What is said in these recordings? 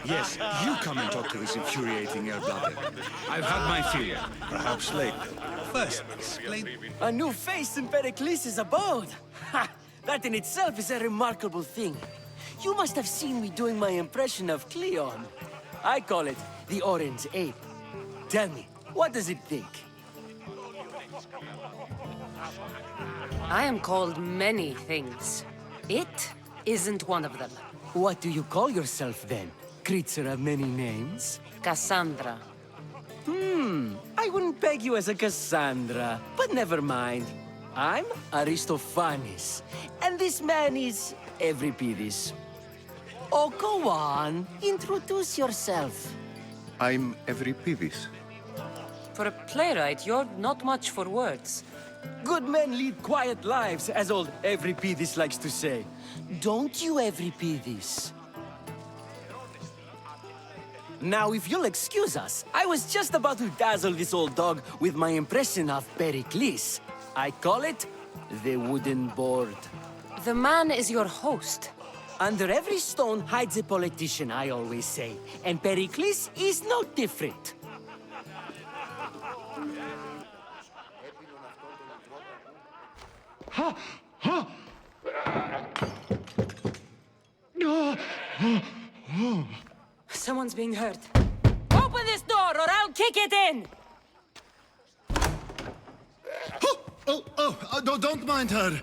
Yes, you come and talk to this infuriating air-blubber. I've had my fill. Perhaps later. First, explain... A new face in Perikles' abode! Ha! That in itself is a remarkable thing. You must have seen me doing my impression of Cleon. I call it the Orange Ape. Tell me, what does it think? I am called many things. It isn't one of them. What do you call yourself then? Creature of many names? Kassandra. I wouldn't peg you as a Kassandra, but never mind. I'm Aristophanes, and this man is Euripides. Oh, go on. Introduce yourself. I'm Euripides. For a playwright, you're not much for words. Good men lead quiet lives, as old Euripides likes to say. Don't you, Euripides? Now, if you'll excuse us, I was just about to dazzle this old dog with my impression of Perikles. I call it the wooden board. The man is your host. Under every stone hides a politician, I always say. And Perikles is no different. Someone's being hurt. Open this door or I'll kick it in! Don't mind her.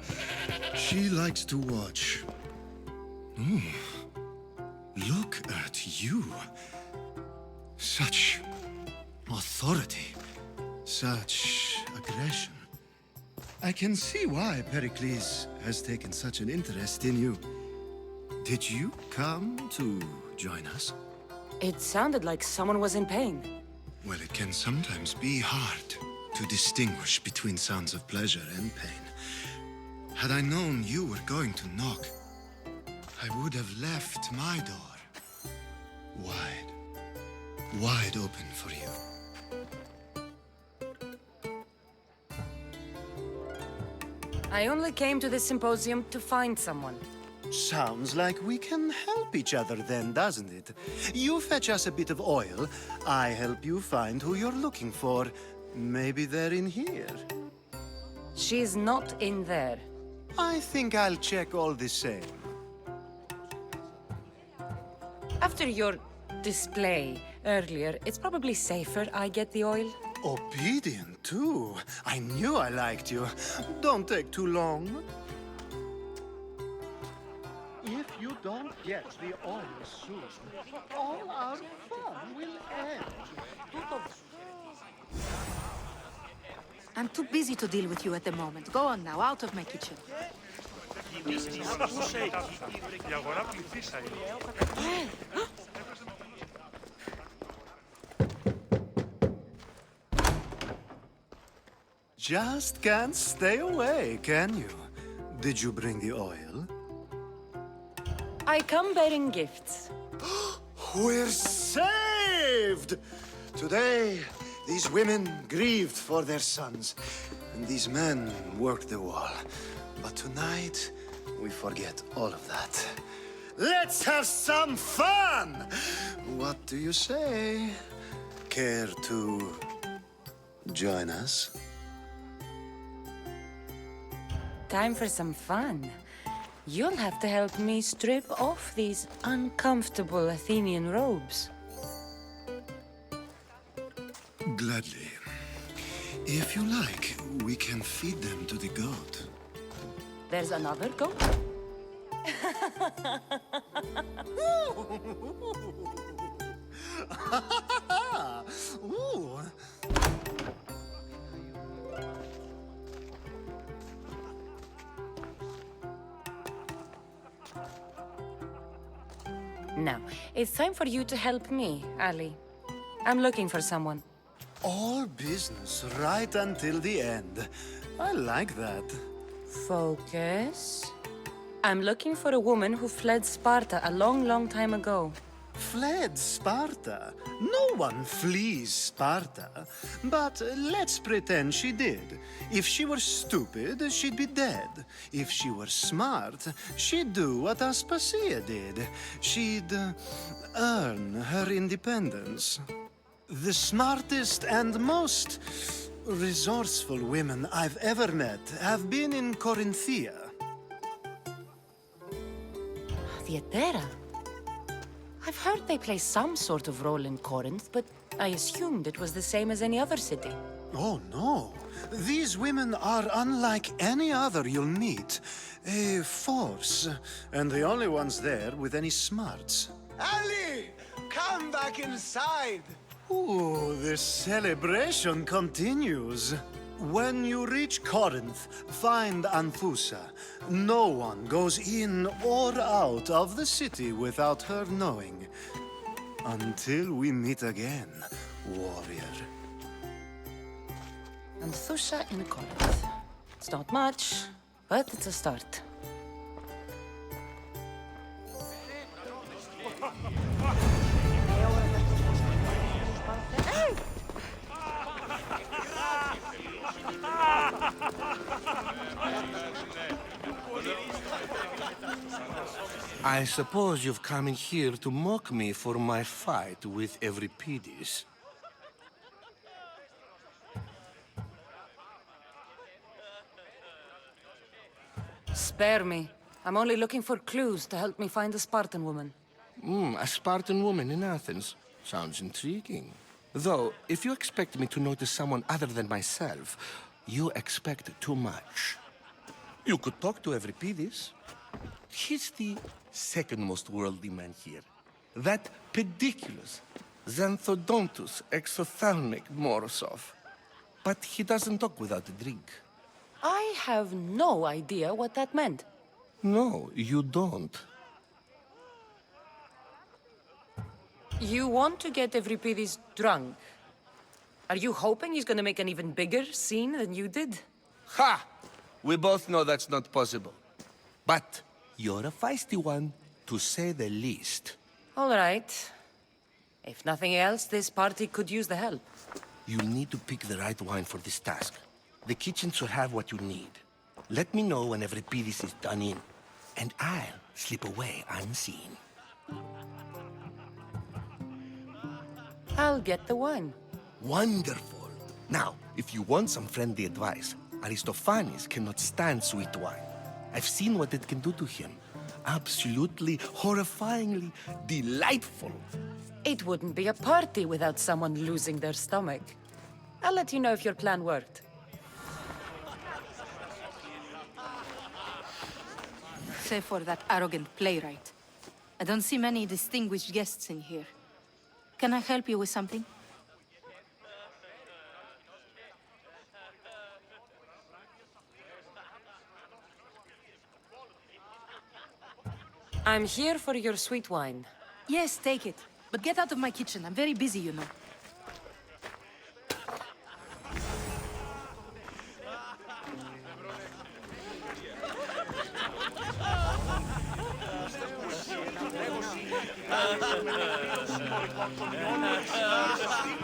She likes to watch. Look at you. Such authority. Such aggression. I can see why Perikles has taken such an interest in you. Did you come to join us? It sounded like someone was in pain. Well, it can sometimes be hard to distinguish between sounds of pleasure and pain. Had I known you were going to knock, I would have left my door wide open for you. I only came to this symposium to find someone. Sounds like we can help each other then, doesn't it? You fetch us a bit of oil, I help you find who you're looking for. Maybe they're in here. She's not in there. I think I'll check all the same. After your display earlier, it's probably safer I get the oil. Obedient, too. I knew I liked you. Don't take too long. If you don't get the oil soon, all our fun will end. I'm too busy to deal with you at the moment. Go on now, out of my kitchen. Just can't stay away, can you? Did you bring the oil? I come bearing gifts. We're saved! Today, these women grieved for their sons, and these men worked the wall. But tonight, we forget all of that. Let's have some fun! What do you say? Care to join us? Time for some fun. You'll have to help me strip off these uncomfortable Athenian robes. Gladly. If you like, we can feed them to the goat. There's another goat? Ooh. Now, it's time for you to help me, Ali. I'm looking for someone. All business right until the end. I like that. Focus. I'm looking for a woman who fled Sparta a long, long time ago. fled Sparta. No one flees Sparta. But let's pretend she did. If she were stupid, she'd be dead. If she were smart, she'd do what Aspasia did. She'd earn her independence. The smartest and most resourceful women I've ever met have been in Corinthia. Theatera? I've heard they play some sort of role in Corinth, but I assumed it was the same as any other city. Oh, no. These women are unlike any other you'll meet. A force, and the only ones there with any smarts. Ali! Come back inside! Ooh, the celebration continues. When you reach Corinth, find Anthusa. No one goes in or out of the city without her knowing. Until we meet again, warrior. Anthusa in Corinth. It's not much, but it's a start. I suppose you've come in here to mock me for my fight with Euripides. Spare me. I'm only looking for clues to help me find a Spartan woman. A Spartan woman in Athens. Sounds intriguing. Though, if you expect me to notice someone other than myself, you expect too much. You could talk to Euripides. He's the second most worldly man here. That pediculous, xanthodontus exophthalmic Morosov. But he doesn't talk without a drink. I have no idea what that meant. No, you don't. You want to get Euripides drunk? Are you hoping he's gonna make an even bigger scene than you did? Ha! We both know that's not possible. But you're a feisty one, to say the least. All right. If nothing else, this party could use the help. You'll need to pick the right wine for this task. The kitchen should have what you need. Let me know when Euripides is done in, and I'll slip away unseen. I'll get the wine. Wonderful. Now, if you want some friendly advice, Aristophanes cannot stand sweet wine. I've seen what it can do to him. Absolutely, horrifyingly delightful. It wouldn't be a party without someone losing their stomach. I'll let you know if your plan worked. Save for that arrogant playwright. I don't see many distinguished guests in here. Can I help you with something? I'm here for your sweet wine. Yes, take it. But get out of my kitchen. I'm very busy, you know.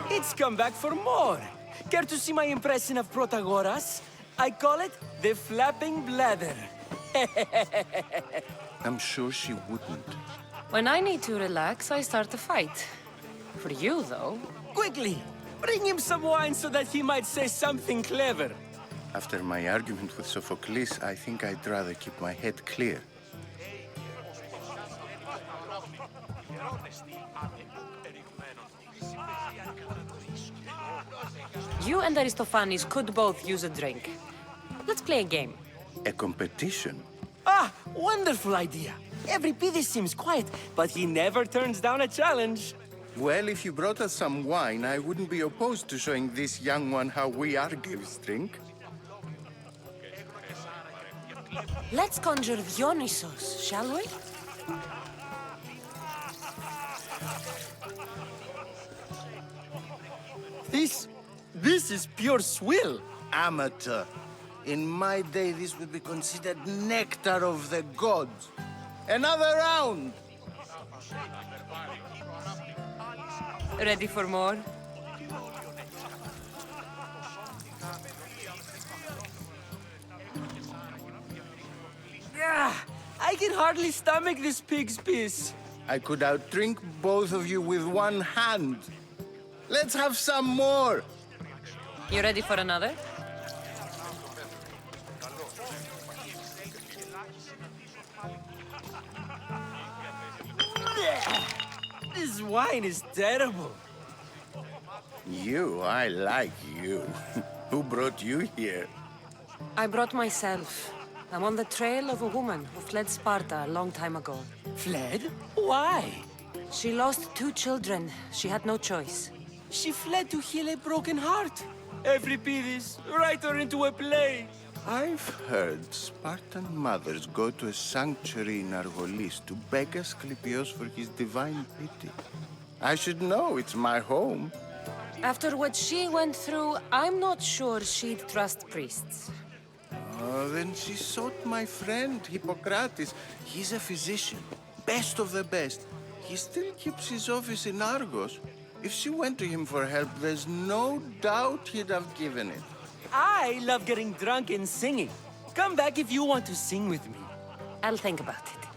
It's come back for more. Care to see my impression of Protagoras? I call it the flapping bladder. I'm sure she wouldn't. When I need to relax, I start a fight. For you, though. Quickly, bring him some wine so that he might say something clever. After my argument with Sophocles, I think I'd rather keep my head clear. You and Aristophanes could both use a drink. Let's play a game. A competition? Ah, wonderful idea. Euripides seems quiet, but he never turns down a challenge. Well, if you brought us some wine, I wouldn't be opposed to showing this young one how we Argives drink. Let's conjure Dionysos, shall we? This is pure swill. Amateur. In my day, this would be considered nectar of the gods. Another round! Ready for more? Ah, I can hardly stomach this pig's piss. I could outdrink both of you with one hand. Let's have some more. You ready for another? This wine is terrible. You, I like you. Who brought you here? I brought myself. I'm on the trail of a woman who fled Sparta a long time ago. Fled? Why? She lost 2 children. She had no choice. She fled to heal a broken heart. Euripides, write her into a play. I've heard Spartan mothers go to a sanctuary in Argolis to beg Asclepios for his divine pity. I should know, it's my home. After what she went through, I'm not sure she'd trust priests. Oh, then she sought my friend, Hippocrates. He's a physician, best of the best. He still keeps his office in Argos. If she went to him for help, there's no doubt he'd have given it. I love getting drunk and singing. Come back if you want to sing with me. I'll think about it.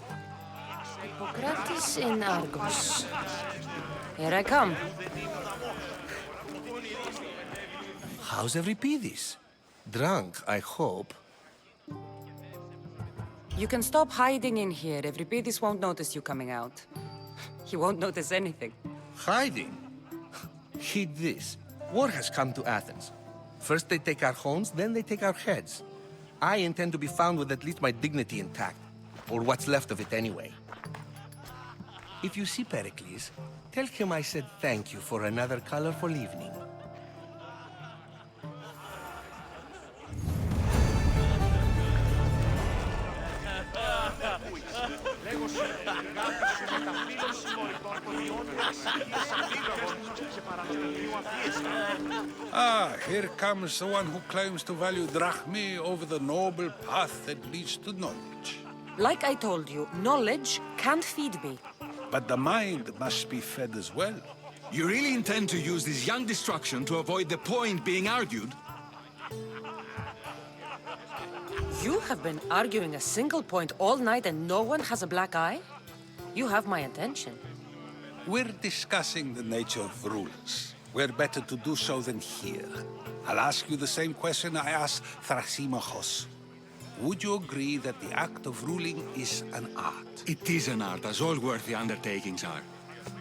Hippocrates in Argos. Here I come. How's Euripides? Drunk, I hope. You can stop hiding in here. Euripides won't notice you coming out. He won't notice anything. Hiding? Heed this. War has come to Athens. First they take our homes, then they take our heads. I intend to be found with at least my dignity intact. Or what's left of it anyway. If you see Perikles, tell him I said thank you for another colorful evening. Ah, here comes the one who claims to value drachmae over the noble path that leads to knowledge. Like I told you, knowledge can't feed me. But the mind must be fed as well. You really intend to use this young destruction to avoid the point being argued? You have been arguing a single point all night and no one has a black eye? You have my attention. We're discussing the nature of rulers. Where better to do so than here? I'll ask you the same question I asked Thrasymachos. Would you agree that the act of ruling is an art? It is an art, as all worthy undertakings are.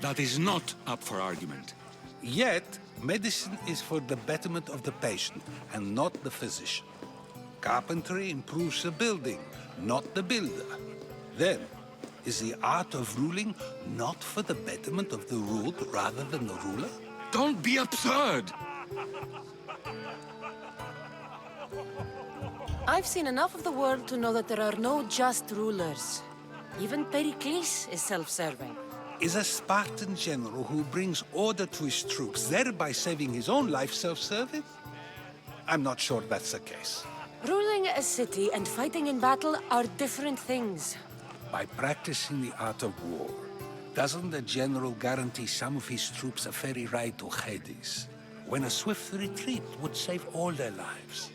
That is not up for argument. Yet, medicine is for the betterment of the patient and not the physician. Carpentry improves the building, not the builder. Then, is the art of ruling not for the betterment of the ruled rather than the ruler? Don't be absurd! I've seen enough of the world to know that there are no just rulers. Even Perikles is self-serving. Is a Spartan general who brings order to his troops, thereby saving his own life, self-serving? I'm not sure that's the case. Ruling a city and fighting in battle are different things. By practicing the art of war, doesn't the general guarantee some of his troops a ferry ride to Hades, when a swift retreat would save all their lives?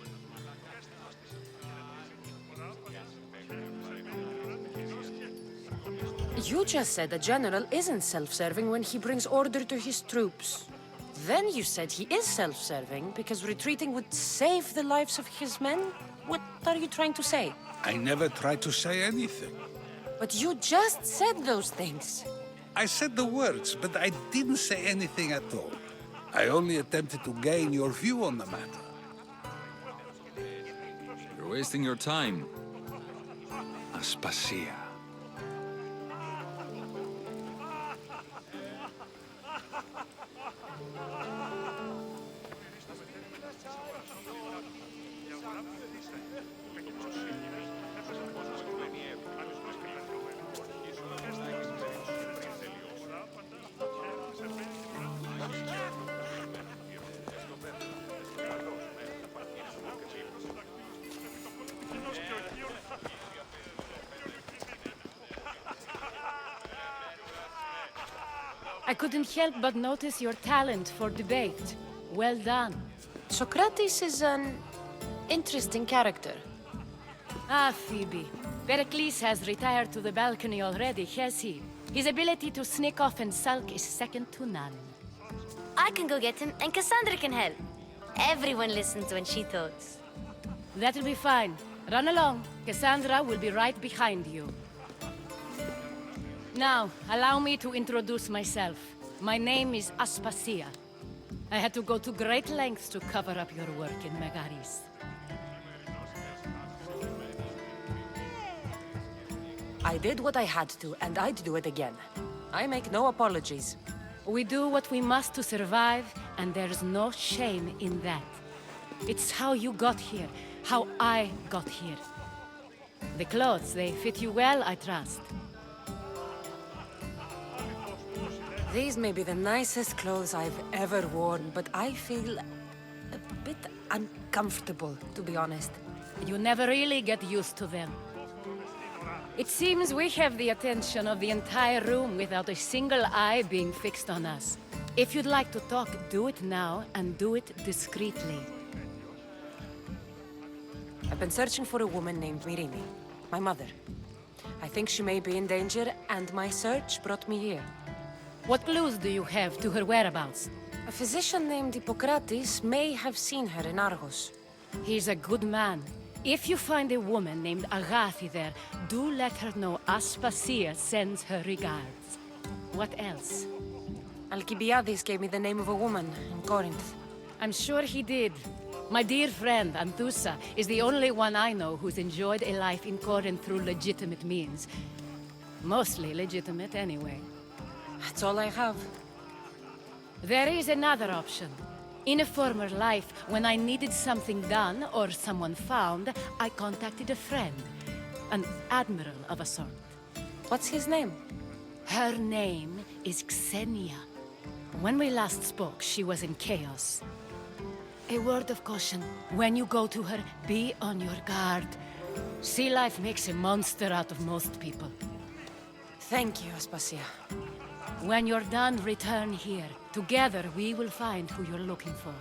You just said a general isn't self-serving when he brings order to his troops. Then you said he is self-serving because retreating would save the lives of his men? What are you trying to say? I never tried to say anything. But you just said those things. I said the words, but I didn't say anything at all. I only attempted to gain your view on the matter. You're wasting your time. Aspasia. I couldn't help but notice your talent for debate. Well done. Socrates is an interesting character. Ah, Phoebe. Perikles has retired to the balcony already, has he? His ability to sneak off and sulk is second to none. I can go get him, and Kassandra can help. Everyone listens when she talks. That'll be fine. Run along. Kassandra will be right behind you. Now, allow me to introduce myself. My name is Aspasia. I had to go to great lengths to cover up your work in Megaris. I did what I had to, and I'd do it again. I make no apologies. We do what we must to survive, and there's no shame in that. It's how you got here, how I got here. The clothes, they fit you well, I trust. These may be the nicest clothes I've ever worn, but I feel a bit uncomfortable, to be honest. You never really get used to them. It seems we have the attention of the entire room without a single eye being fixed on us. If you'd like to talk, do it now, and do it discreetly. I've been searching for a woman named Myrine, my mother. I think she may be in danger, and my search brought me here. What clues do you have to her whereabouts? A physician named Hippocrates may have seen her in Argos. He's a good man. If you find a woman named Agathi there, do let her know Aspasia sends her regards. What else? Alcibiades gave me the name of a woman in Corinth. I'm sure he did. My dear friend, Anthusa, is the only one I know who's enjoyed a life in Corinth through legitimate means. Mostly legitimate, anyway. That's all I have. There is another option. In a former life, when I needed something done or someone found, I contacted a friend. An admiral of a sort. What's his name? Her name is Xenia. When we last spoke, she was in chaos. A word of caution. When you go to her, be on your guard. Sea life makes a monster out of most people. Thank you, Aspasia. When you're done, return here. Together, we will find who you're looking for.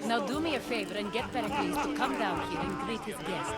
Now do me a favor and get Perikles to come down here and greet his guests.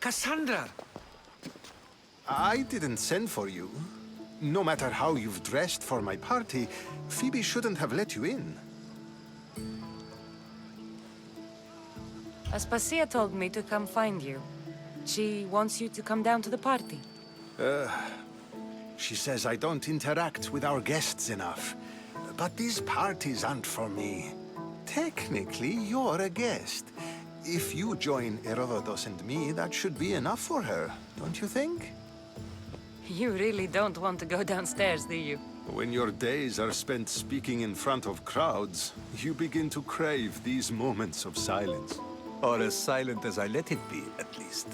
Kassandra! I didn't send for you. No matter how you've dressed for my party, Phoebe shouldn't have let you in. Aspasia told me to come find you. She wants you to come down to the party. She says I don't interact with our guests enough. But these parties aren't for me. Technically, you're a guest. If you join Herodotus and me, that should be enough for her, don't you think? You really don't want to go downstairs, do you? When your days are spent speaking in front of crowds, you begin to crave these moments of silence. Or as silent as I let it be, at least.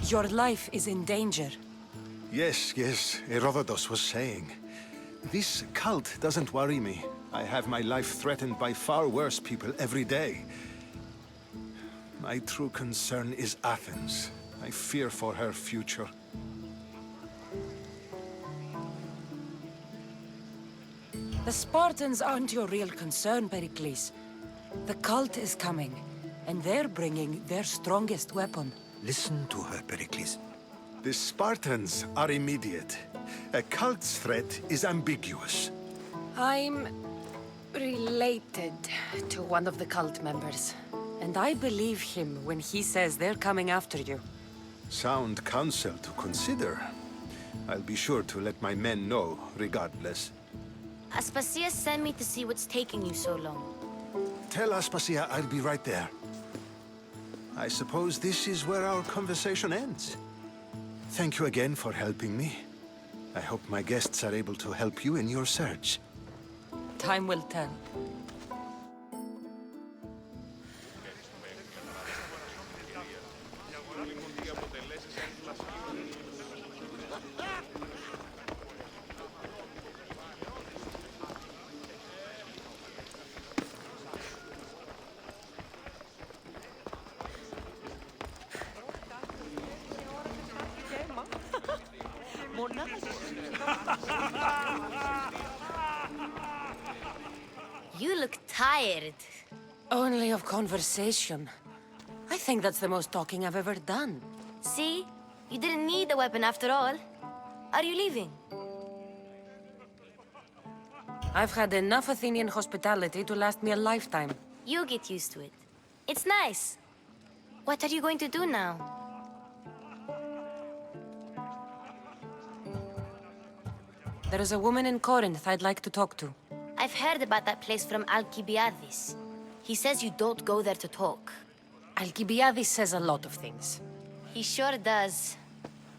Your life is in danger. Yes, Herodotus was saying. This cult doesn't worry me. I have my life threatened by far worse people every day. My true concern is Athens. I fear for her future. The Spartans aren't your real concern, Perikles. The cult is coming, and they're bringing their strongest weapon. Listen to her, Perikles. The Spartans are immediate. A cult's threat is ambiguous. I'm related to one of the cult members. And I believe him when he says they're coming after you. Sound counsel to consider. I'll be sure to let my men know, regardless. Aspasia sent me to see what's taking you so long. Tell Aspasia I'll be right there. I suppose this is where our conversation ends. Thank you again for helping me. I hope my guests are able to help you in your search. Time will tell. You look tired. Only of conversation. I think that's the most talking I've ever done. See? You didn't need the weapon after all. Are you leaving? I've had enough Athenian hospitality to last me a lifetime. You get used to it. It's nice. What are you going to do now? There is a woman in Corinth I'd like to talk to. I've heard about that place from Alcibiades. He says you don't go there to talk. Alcibiades says a lot of things. He sure does.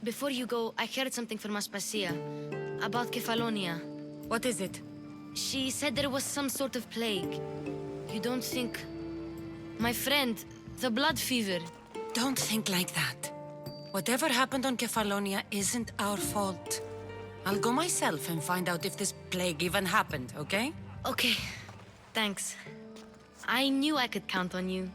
Before you go, I heard something from Aspasia about Kefalonia. What is it? She said there was some sort of plague. You don't think... My friend, the blood fever. Don't think like that. Whatever happened on Kefalonia isn't our fault. I'll go myself and find out if this plague even happened, okay? Okay, thanks. I knew I could count on you.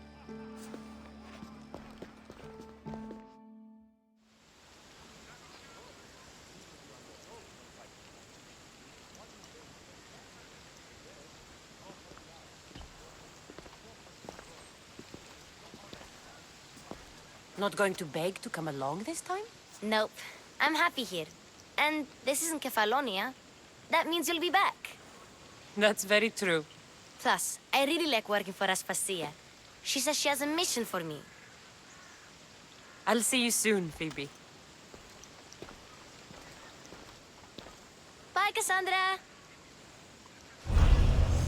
Not going to beg to come along this time? Nope, I'm happy here. And this isn't Kefalonia. That means you'll be back. That's very true. Plus, I really like working for Aspasia. She says she has a mission for me. I'll see you soon, Phoebe. Bye, Kassandra!